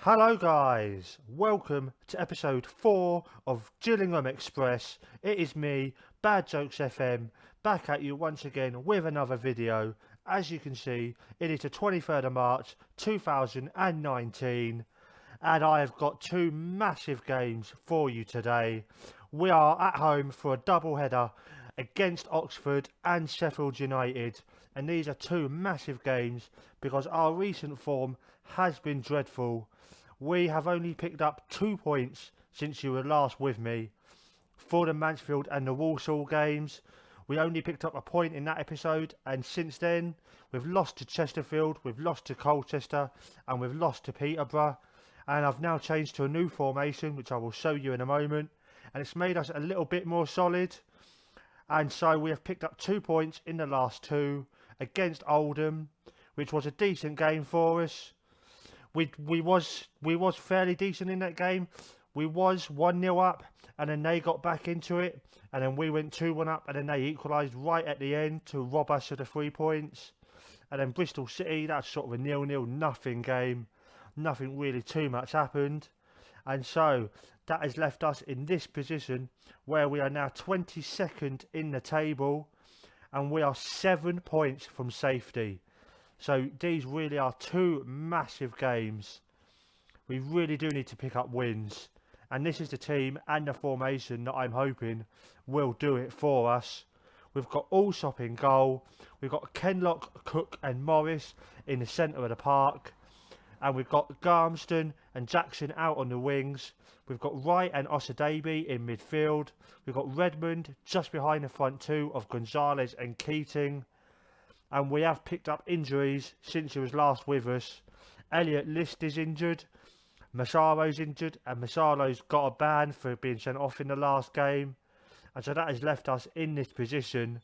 Hello guys, welcome to episode 4 of Gillingham Express. It is me, Bad Jokes FM, back at you once again with another video. As you can see, it is the 23rd of March 2019 and I have got two massive games for you today. We are at home for a double header against Oxford and Sheffield United, and these are two massive games because our recent form has been dreadful. We have only picked up 2 points since you were last with me. For the Mansfield and the Walsall games, we only picked up a point in that episode, and since then we've lost to Chesterfield, we've lost to Colchester, and we've lost to Peterborough. And I've now changed to a new formation, which I will show you in a moment, and it's made us a little bit more solid. And so we have picked up 2 points in the last two against Oldham, which was a decent game for us. We was fairly decent in that game. We was 1-0 up, and then they got back into it, and then we went 2-1 up, and then they equalised right at the end to rob us of the 3 points. And then Bristol City, that's sort of a 0-0 nothing game. Nothing really too much happened, and so that has left us in this position where we are now 22nd in the table, and we are 7 points from safety. So these really are two massive games. We really do need to pick up wins, and this is the team and the formation that I'm hoping will do it for us. We've got Allsop in goal, we've got Kenlock, Cook and Morris in the centre of the park, and we've got Garmston and Jackson out on the wings. We've got Wright and Osadebe in midfield. We've got Redmond just behind the front two of Gonzalez and Keating. And we have picked up injuries since he was last with us. Elliot List is injured, Massaro's injured, and Massaro's got a ban for being sent off in the last game. And so that has left us in this position.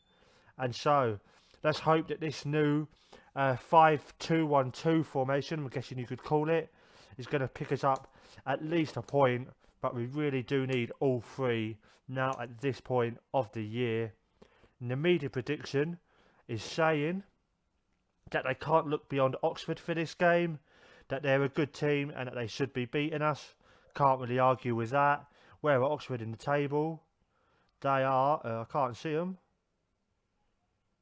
And so let's hope that this new 5-2-1-2 formation, I'm guessing you could call it, is going to pick us up at least a point. But we really do need all three now at this point of the year. And the media prediction is saying that they can't look beyond Oxford for this game, that they're a good team and that they should be beating us. Can't really argue with that. Where are Oxford in the table? They are, I can't see them.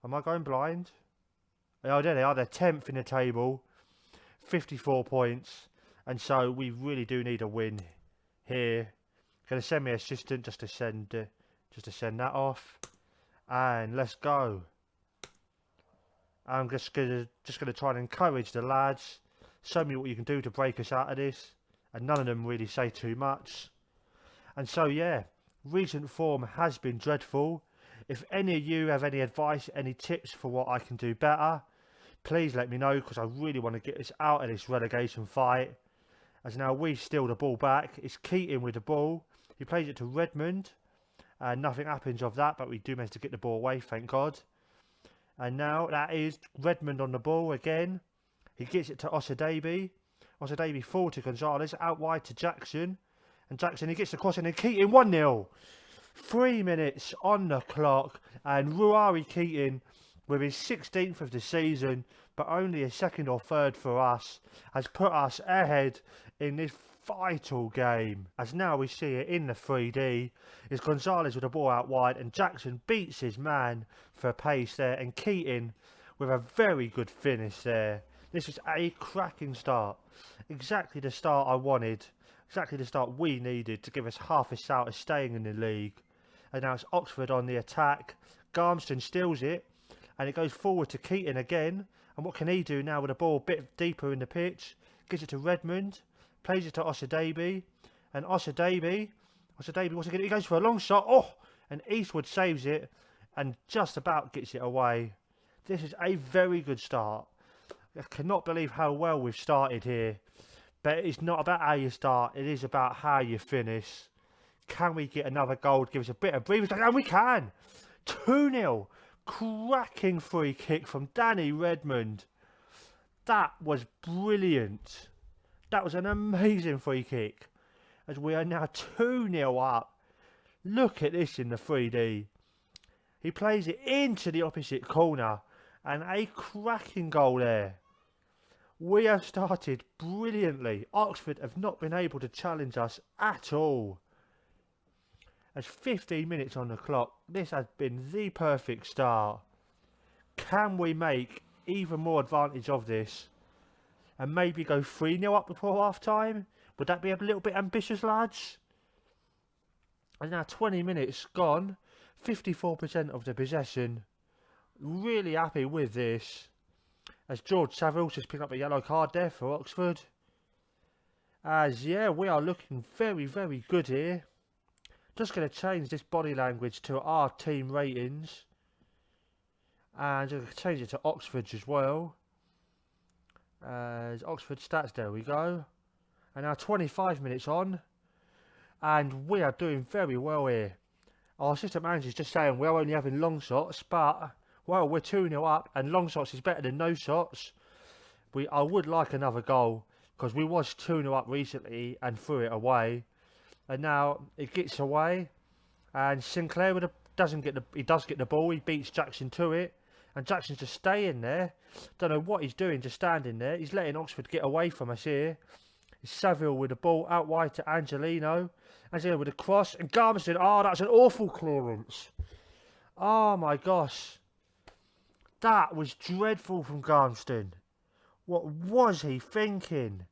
Am I going blind? Oh, there they are. They're 10th in the table, 54 points, and so we really do need a win here. Going to send me assistant just to send that off, and let's go. I'm just gonna try and encourage the lads. Show me what you can do to break us out of this, and none of them really say too much. And so yeah, recent form has been dreadful. If any of you have any advice, any tips for what I can do better, please let me know, because I really want to get us out of this relegation fight. As now we steal the ball back. It's Keating with the ball. He plays it to Redmond, and nothing happens of that, but we do manage to get the ball away, thank God. And now that is Redmond on the ball again. He gets it to Osadebe. Osadebe forward to Gonzalez, out wide to Jackson. And Jackson, he gets the cross, and then Keating 1-0. 3 minutes on the clock, and Ruari Keating, with his 16th of the season, but only a second or third for us, has put us ahead in this vital game. As now we see it in the 3D, is Gonzalez with the ball out wide, and Jackson beats his man for pace there, and Keating with a very good finish there. This is a cracking start. Exactly the start I wanted. Exactly the start we needed to give us half a shout of staying in the league. And now it's Oxford on the attack. Garmston steals it, and it goes forward to Keating again. And what can he do now with the ball a bit deeper in the pitch? Gives it to Redmond, plays it to Osadebe, and Osadebe, what's he going? He goes for a long shot. Oh, and Eastwood saves it and just about gets it away. This is a very good start. I cannot believe how well we've started here. But it's not about how you start, it is about how you finish. Can we get another goal to give us a bit of breathing? And we can! 2-0. Cracking free kick from Danny Redmond. That was brilliant. That was an amazing free kick. As we are now 2-0 up. Look at this in the 3D. He plays it into the opposite corner. And a cracking goal there. We have started brilliantly. Oxford have not been able to challenge us at all. There's 15 minutes on the clock. This has been the perfect start. Can we make even more advantage of this and maybe go 3-0 up before half time? Would that be a little bit ambitious, lads? And now 20 minutes gone, 54% of the possession. Really happy with this. As George Savile's just picked up a yellow card there for Oxford. As yeah, we are looking very, very good here. Just going to change this body language to our team ratings. And I'm going to change it to Oxford's as well. As Oxford stats, there we go. And now 25 minutes on. And we are doing very well here. Our assistant manager is just saying we're only having long shots, but, well, we're 2-0 up, and long shots is better than no shots. I would like another goal, because we was 2-0 up recently and threw it away. And now it gets away, and Sinclair does get the ball. He beats Jackson to it, and Jackson's just staying there. Don't know what he's doing, just standing there. He's letting Oxford get away from us here. It's Saville with the ball out wide to Angelino. Angelino with a cross, and Garmston. Oh, that's an awful clearance. Oh my gosh, that was dreadful from Garmston. What was he thinking?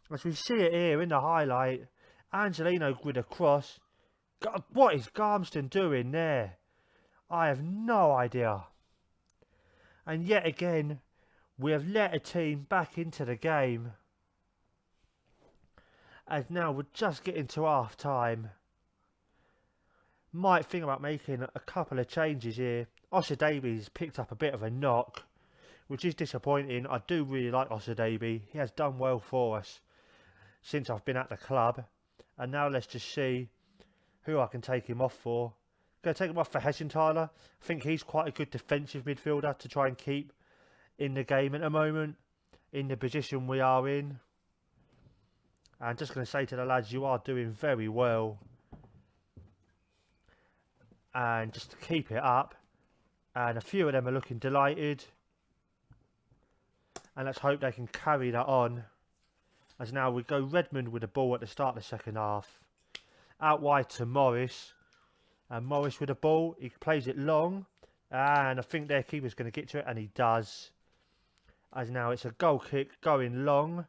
As we see it here in the highlight. Angelino with a cross. What is Garmston doing there? I have no idea. And yet again, we have let a team back into the game. As now we're just getting to half time. Might think about making a couple of changes here. Davies picked up a bit of a knock, which is disappointing. I do really like Davies. He has done well for us since I've been at the club. And now let's just see who I can take him off for. Going to take him off for Hessenthaler. I think he's quite a good defensive midfielder to try and keep in the game at the moment, in the position we are in. And just going to say to the lads, you are doing very well. And just to keep it up. And a few of them are looking delighted. And let's hope they can carry that on. As now we go Redmond with the ball at the start of the second half. Out wide to Morris. And Morris with the ball. He plays it long. And I think their keeper's going to get to it. And he does. As now it's a goal kick going long.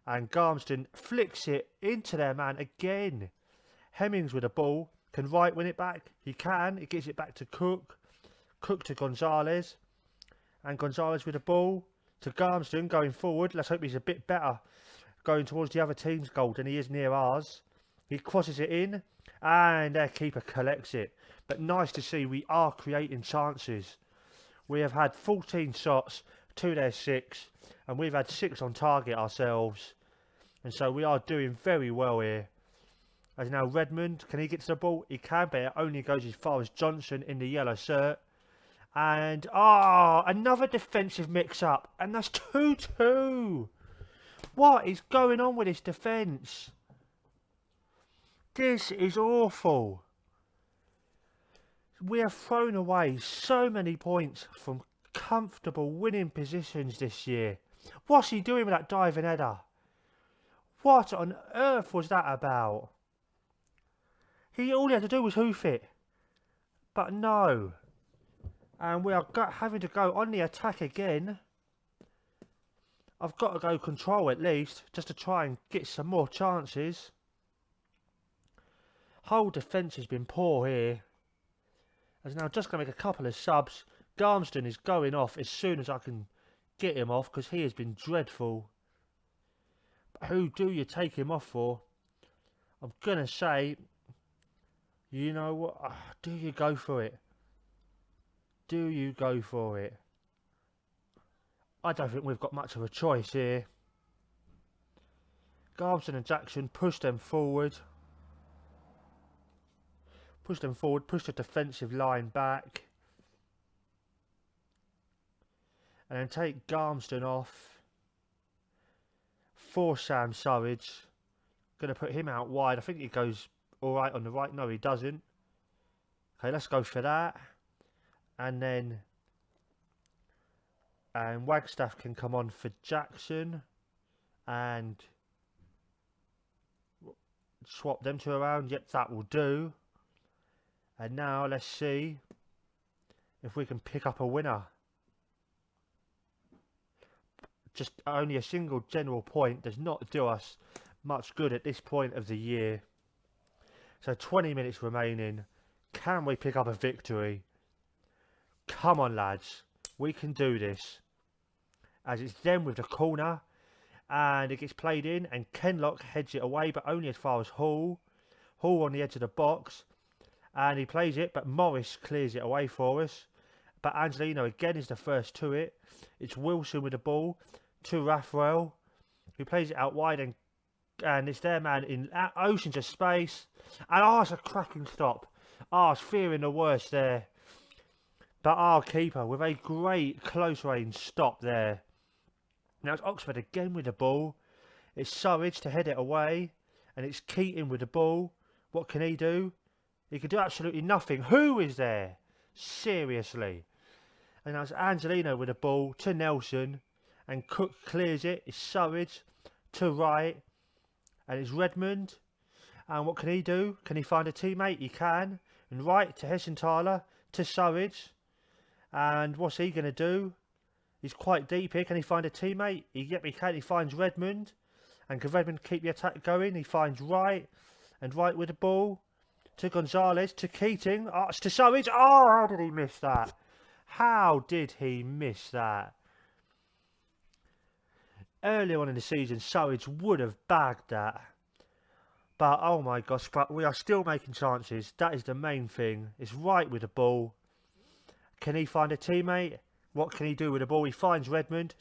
And Garmston flicks it into their man again. Hemmings with the ball. Can Wright win it back? He can. He gets it back to Cook. Cook to Gonzalez. And Gonzalez with the ball to Garmston going forward. Let's hope he's a bit better going towards the other team's goal than he is near ours. He crosses it in. And their keeper collects it. But nice to see we are creating chances. We have had 14 shots to their 6. And we've had 6 on target ourselves. And so we are doing very well here. As now Redmond, can he get to the ball? He can, but it only goes as far as Johnson in the yellow shirt. And, another defensive mix-up. And that's 2-2. What is going on with this defence? This is awful. We have thrown away so many points from comfortable winning positions this year. What's he doing with that diving header? What on earth was that about? All he had to do was hoof it. But no. And we are having to go on the attack again. I've got to go control at least, just to try and get some more chances. Whole defence has been poor here. As now just going to make a couple of subs. Garmston is going off as soon as I can get him off, because he has been dreadful. But who do you take him off for? I'm going to say, you know what? Do you go for it? Do you go for it? I don't think we've got much of a choice here. Garmston and Jackson push them forward. Push them forward, push the defensive line back. And then take Garmston off. For Sam Surridge. Going to put him out wide. I think he goes alright on the right. No, he doesn't. Okay, let's go for that. And then And Wagstaff can come on for Jackson. And swap them two around. Yep, that will do. And now let's see if we can pick up a winner. Just only a single general point does not do us much good at this point of the year. So 20 minutes remaining. Can we pick up a victory? Come on, lads. We can do this. As it's them with the corner. And it gets played in. And Kenlock heads it away, but only as far as Hall. Hall on the edge of the box. And he plays it, but Morris clears it away for us. But Angelino again is the first to it. It's Wilson with the ball to Raphael, who plays it out wide, and it's their man in oceans of space. And it's a cracking stop. It's fearing the worst there. But our keeper with a great close range stop there. Now it's Oxford again with the ball. It's Surridge to head it away, and it's Keating with the ball. What can he do? He can do absolutely nothing. Who is there? Seriously. And that's Angelino with the ball to Nelson. And Cook clears it. It's Surridge to Wright. And it's Redmond. And what can he do? Can he find a teammate? He can. And Wright to Hessenthaler to Surridge. And what's he going to do? He's quite deep here. Can he find a teammate? Yep, he can. He finds Redmond. And can Redmond keep the attack going? He finds Wright. And Wright with the ball. To Gonzalez, to Keating, it's to Surridge. How did he miss that? How did he miss that? Earlier on in the season, Surridge would have bagged that. But, oh my gosh, but we are still making chances. That is the main thing. It's Wright with the ball. Can he find a teammate? What can he do with the ball? He finds Redmond,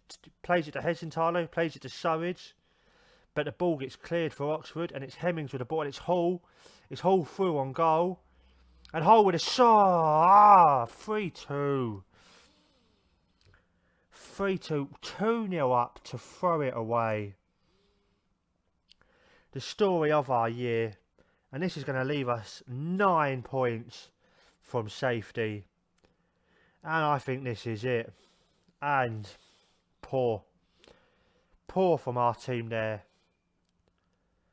plays it to Hessenthaler, plays it to Surridge. But the ball gets cleared for Oxford, and it's Hemmings with the ball, and it's Hall. It's Hall through on goal. And Hall with a shot. 3-2. 3-2. 2-0 up to throw it away. The story of our year. And this is going to leave us 9 points from safety. And I think this is it. And poor. Poor from our team there.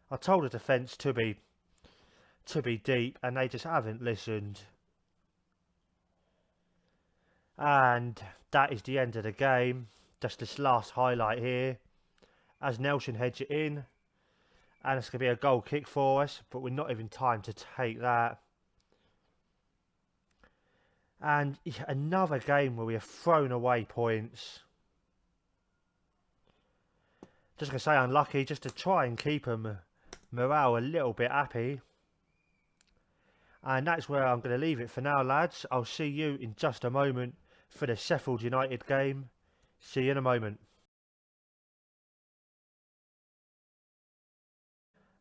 I told the defence to be deep, and they just haven't listened. And that is the end of the game. Just this last highlight here, as Nelson heads it in, and it's going to be a goal kick for us, but we're not even time to take that. And another game where we have thrown away points. Just going to say unlucky, just to try and keep them morale a little bit happy. And that's where I'm going to leave it for now, lads. I'll see you in just a moment for the Sheffield United game. See you in a moment.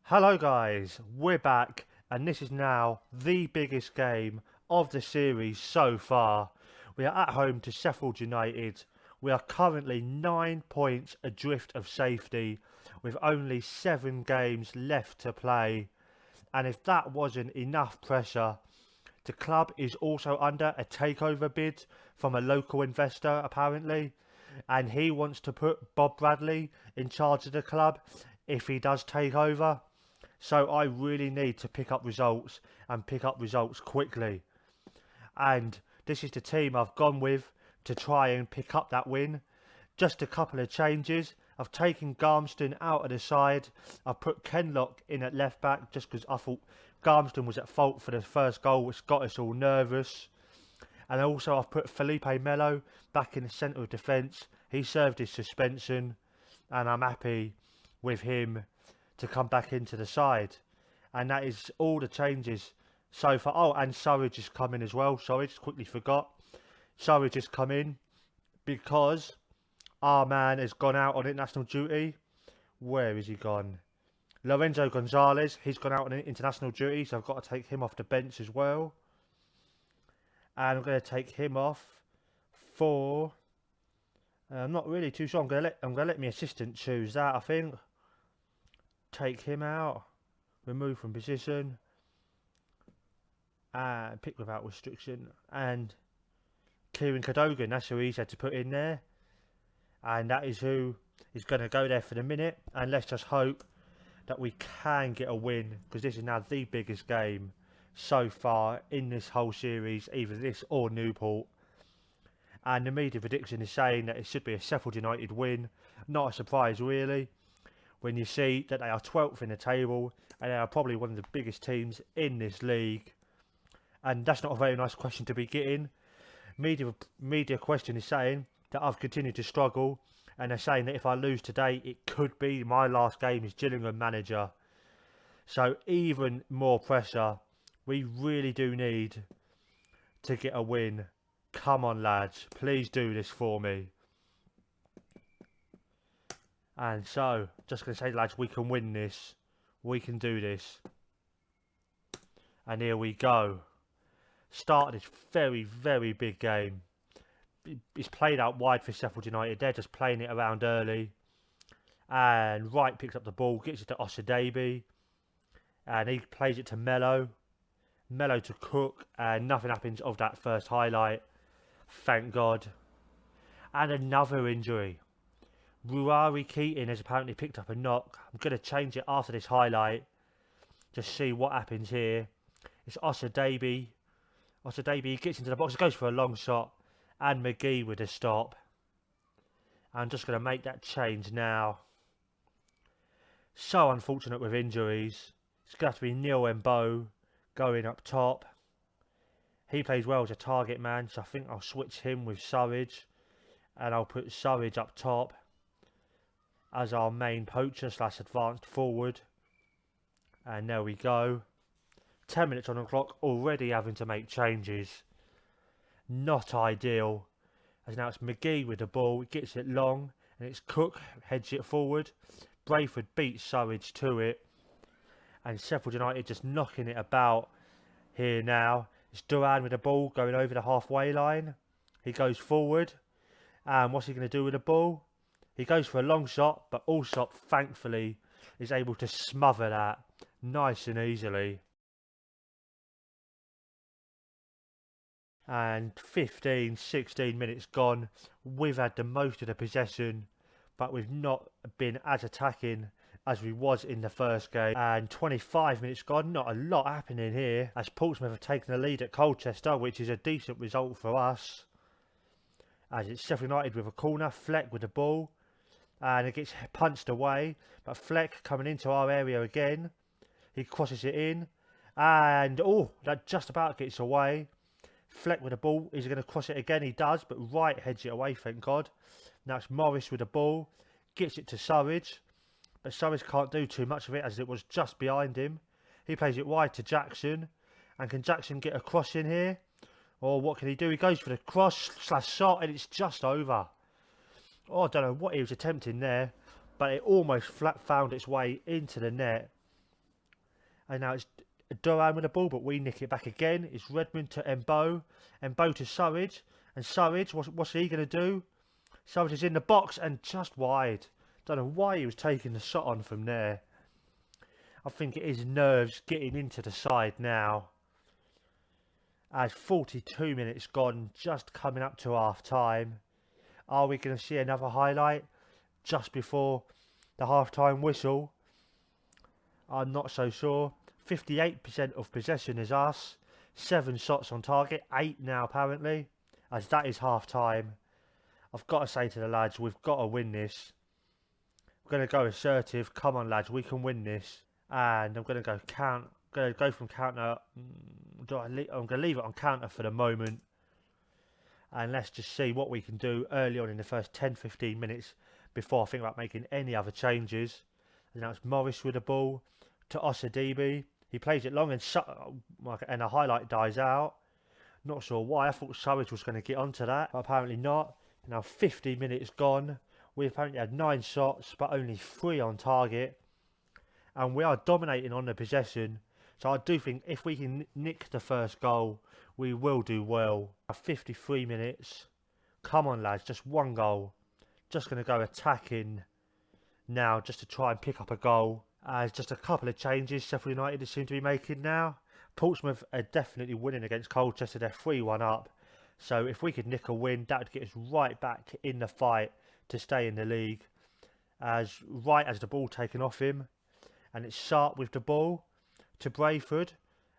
Hello guys, we're back, and this is now the biggest game of the series so far. We are at home to Sheffield United. We are currently 9 points adrift of safety, with only 7 games left to play. And if that wasn't enough pressure, the club is also under a takeover bid from a local investor apparently, and he wants to put Bob Bradley in charge of the club if he does take over. So I really need to pick up results, and pick up results quickly. And this is the team I've gone with to try and pick up that win. Just a couple of changes. I've taken Garmston out of the side. I've put Kenlock in at left back just because I thought Garmston was at fault for the first goal, which got us all nervous. And also I've put Felipe Melo back in the centre of defence. He served his suspension, and I'm happy with him to come back into the side. And that is all the changes so far. Oh, and Surridge has come in as well. Sorry, just quickly forgot. Surridge has come in because our man has gone out on international duty. Where is he gone? Lorenzo Gonzalez, he's gone out on international duty, so I've got to take him off the bench as well. And I'm going to take him off for... I'm not really too sure. I'm going to let my assistant choose that, I think. Take him out. Remove from position. And pick without restriction. And Kieran Cadogan, that's who he's had to put in there. and that is who is going to go there for the minute. And let's just hope that we can get a win, because this is now the biggest game so far in this whole series, either this or Newport. And the media prediction is saying that it should be a Sheffield United win. Not a surprise really, when you see that they are 12th in the table and they are probably one of the biggest teams in this league. And that's not a very nice question to be getting. Media question is saying that I've continued to struggle, and they're saying that if I lose today, it could be my last game as Gillingham manager. So even more pressure. We really do need to get a win. Come on lads, please do this for me. And so, just going to say lads, we can win this. We can do this. And here we go. Start this very, very big game. It's played out wide for Sheffield United. They're just playing it around early. And Wright picks up the ball, gets it to Osadabi. And he plays it to Mello. Mello to Cook. And nothing happens of that first highlight. Thank God. And another injury. Ruari Keating has apparently picked up a knock. I'm going to change it after this highlight. Just see what happens here. It's Osadabi. Osadabi gets into the box, goes for a long shot. And McGee with a stop. I'm just going to make that change now. So unfortunate with injuries. It's going to have to be Neil Mbo going up top. He plays well as a target man, so I think I'll switch him with Surridge. And I'll put Surridge up top as our main poacher / advanced forward. And there we go. 10 minutes on the clock, already having to make changes. Not ideal. As now it's McGee with the ball, it gets it long, and it's Cook, heads it forward. Brayford beats Surridge to it. And Sheffield United just knocking it about here now. It's Duran with the ball going over the halfway line. He goes forward. And what's he going to do with the ball? He goes for a long shot, but Allsop thankfully is able to smother that nice and easily. And 15, 16 minutes gone. We've had the most of the possession, but we've not been as attacking as we was in the first game. And 25 minutes gone, not a lot happening here, as Portsmouth have taken the lead at Colchester, which is a decent result for us. As it's Sheffield United with a corner, Fleck with the ball, and it gets punched away, but Fleck coming into our area again. He crosses it in, and oh, that just about gets away. Fleck with the ball, is he going to cross it again? He does, but Wright heads it away, thank God. Now it's Morris with the ball, gets it to Surridge, but Surridge can't do too much of it as it was just behind him. He plays it wide to Jackson, and can Jackson get a cross in here? Or what can he do? He goes for the cross / shot, and it's just over. Oh, I don't know what he was attempting there, but it almost found its way into the net. And now it's Duran with the ball, but we nick it back again. It's Redmond to Mbo. Mbo to Surridge. And Surridge, what's he going to do? Surridge is in the box and just wide. Don't know why he was taking the shot on from there. I think it is nerves getting into the side now. As 42 minutes gone, just coming up to half time. Are we going to see another highlight just before the half time whistle? I'm not so sure. 58% of possession is us. 7 shots on target. 8 now apparently. As that is half time. I've got to say to the lads, we've got to win this. We're going to go assertive. Come on lads, we can win this. And I'm going to go from counter. I'm going to leave it on counter for the moment. And let's just see what we can do early on in the first 10-15 minutes before I think about making any other changes. And now it's Morris with the ball to Osadibi. He plays it long and a highlight dies out. Not sure why. I thought Surridge was going to get onto that, but apparently not. Now 50 minutes gone. We apparently had 9 shots, but only 3 on target. And we are dominating on the possession. So I do think if we can nick the first goal, we will do well. 53 minutes. Come on lads, just 1 goal. Just going to go attacking now just to try and pick up a goal. As just a couple of changes Sheffield United seem to be making now. Portsmouth are definitely winning against Colchester. They're 3-1 up. So if we could nick a win, that would get us right back in the fight to stay in the league. As right as the ball taken off him, and it's Sharp with the ball to Brayford,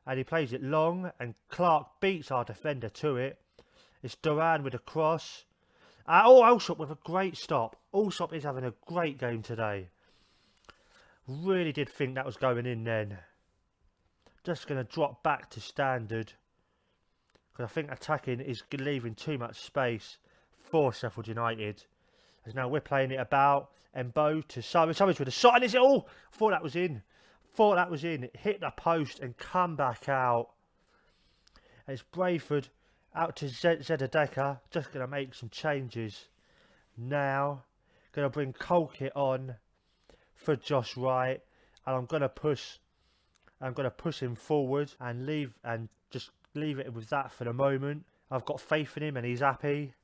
and he plays it long, and Clark beats our defender to it. It's Duran with a cross. Alsop with a great stop. Alsop is having a great game today. Really did think that was going in then. Just going to drop back to standard, because I think attacking is leaving too much space for Sheffield United. As now we're playing it about. Embo to Surridge with a shot, and it's all. Thought that was in. Thought that was in. It hit the post and come back out. And it's Brayford out to Zedadeka. Just going to make some changes. Now, going to bring Colkit on for Josh Wright, and I'm going to push him forward and just leave it with that for the moment. I've got faith in him, and he's happy.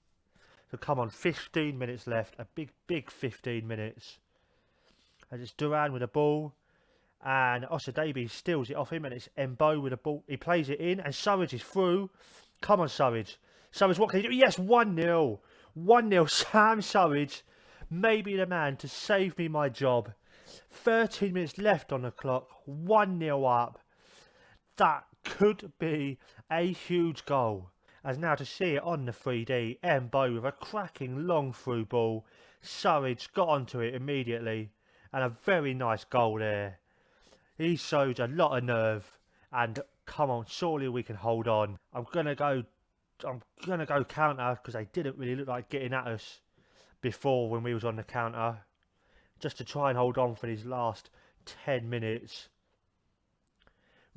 So come on, 15 minutes left. A big 15 minutes. And it's Duran with the ball. And Osadebe steals it off him. And it's Embo with the ball. He plays it in. And Surridge is through. Come on, Surridge. Surridge, what can he do? Yes, 1-0. 1-0. Sam Surridge may be the man to save me my job. 13 minutes left on the clock. 1-0 up. That could be a huge goal. As now to see it on the 3D, Embo with a cracking long through ball. Surridge got onto it immediately, and a very nice goal there. He showed a lot of nerve, and come on, surely we can hold on. I'm gonna go counter, because they didn't really look like getting at us before when we was on the counter. Just to try and hold on for these last 10 minutes.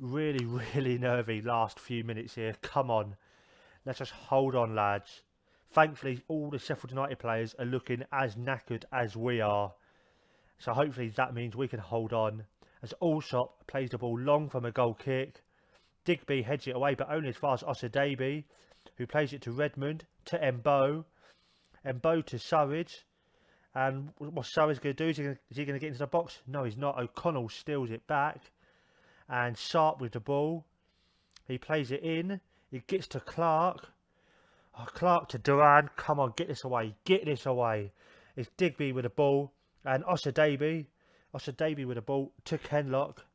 Really, really nervy last few minutes here. Come on. Let's just hold on, lads. Thankfully, all the Sheffield United players are looking as knackered as we are. So hopefully that means we can hold on. As Alsop plays the ball long from a goal kick. Digby heads it away, but only as far as Osadebe, who plays it to Redmond, to Embo. Embo to Surridge. And what's Surridge going to do? Is he going to get into the box? No, he's not. O'Connell steals it back. And Sharp with the ball. He plays it in. He gets to Clark. Oh, Clark to Duran. Come on, get this away. Get this away. It's Digby with the ball. And Osadebe. Osadebe with the ball to Kenlock.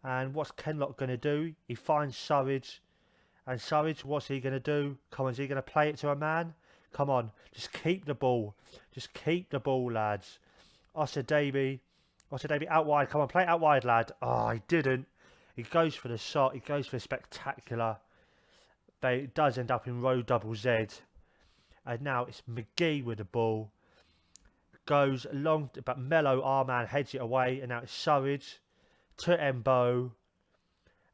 And what's Kenlock going to do? He finds Surridge. And Surridge, what's he going to do? Come on, is he going to play it to a man? Come on, just keep the ball. Just keep the ball, lads. Osadebe. Osadebe out wide. Come on, play it out wide, lad. Oh, he didn't. He goes for the shot. He goes for the spectacular. But it does end up in row double Z. And now it's McGee with the ball. Goes long, but Mello, our man, heads it away. And now it's Surridge to Embo.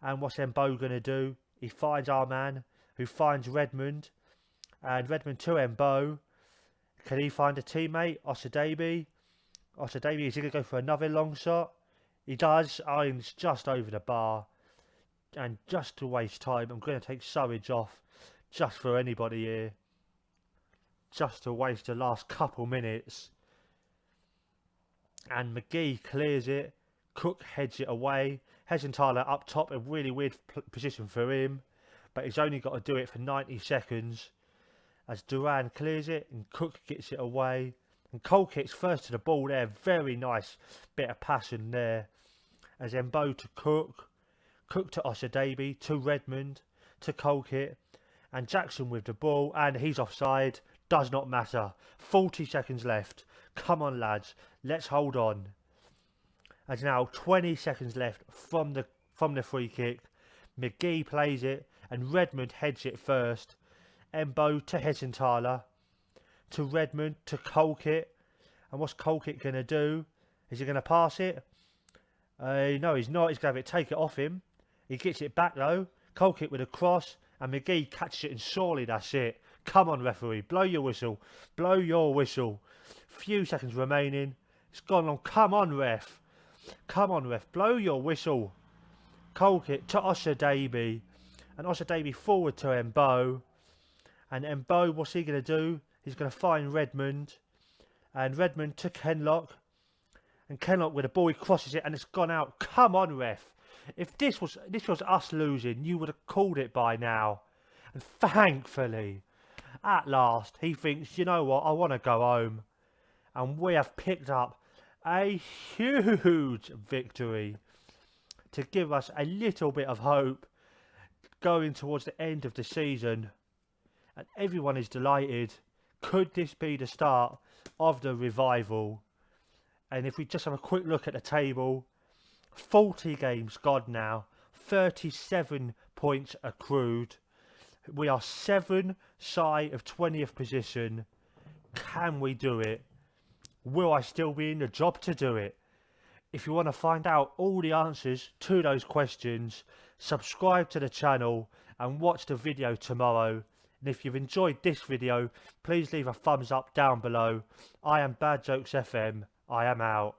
And what's Embo going to do? He finds our man, who finds Redmond. And Redmond to Embo. Can he find a teammate? Osadebe. Osadebe, is he going to go for another long shot? He does. Irons just over the bar. And just to waste time, I'm going to take Surridge off. Just for anybody here. Just to waste the last couple minutes. And McGee clears it. Cook heads it away. Hessenthaler up top, a really weird position for him. But he's only got to do it for 90 seconds. As Duran clears it and Cook gets it away. And Colkitt's first to the ball there. Very nice bit of passion there. As Embo to Cook. Cook to Osadebe, to Redmond, to Colkitt. And Jackson with the ball. And he's offside. Does not matter. 40 seconds left. Come on, lads. Let's hold on. As now 20 seconds left from the free kick. McGee plays it. And Redmond heads it first. Embo to Hessenthaler. To Redmond, to Colkitt. And what's Colkitt going to do? Is he going to pass it? No, he's not. He's going to have it, take it off him. He gets it back though. Colkitt with a cross. And McGee catches it, and surely that's it. Come on, referee. Blow your whistle. Blow your whistle. Few seconds remaining. It's gone on. Come on, ref. Come on, ref. Blow your whistle. Colkitt to Osadebe. And Osadebe forward to Embo. And Embo, what's he going to do? He's going to find Redmond. And Redmond to Kenlock. And Kenlock with a ball, he crosses it, and it's gone out. Come on, ref. If this was us losing, you would have called it by now. And thankfully, at last, he thinks, you know what, I want to go home. and we have picked up a huge victory to give us a little bit of hope going towards the end of the season, and everyone is delighted. Could this be the start of the revival? And if we just have a quick look at the table, 40 games gone now, 37 points accrued. We are 7 shy of 20th position. Can we do it? Will I still be in the job to do it? If you want to find out all the answers to those questions, subscribe to the channel and watch the video tomorrow. And if you've enjoyed this video, please leave a thumbs up down below. I am Bad Jokes FM. I am out.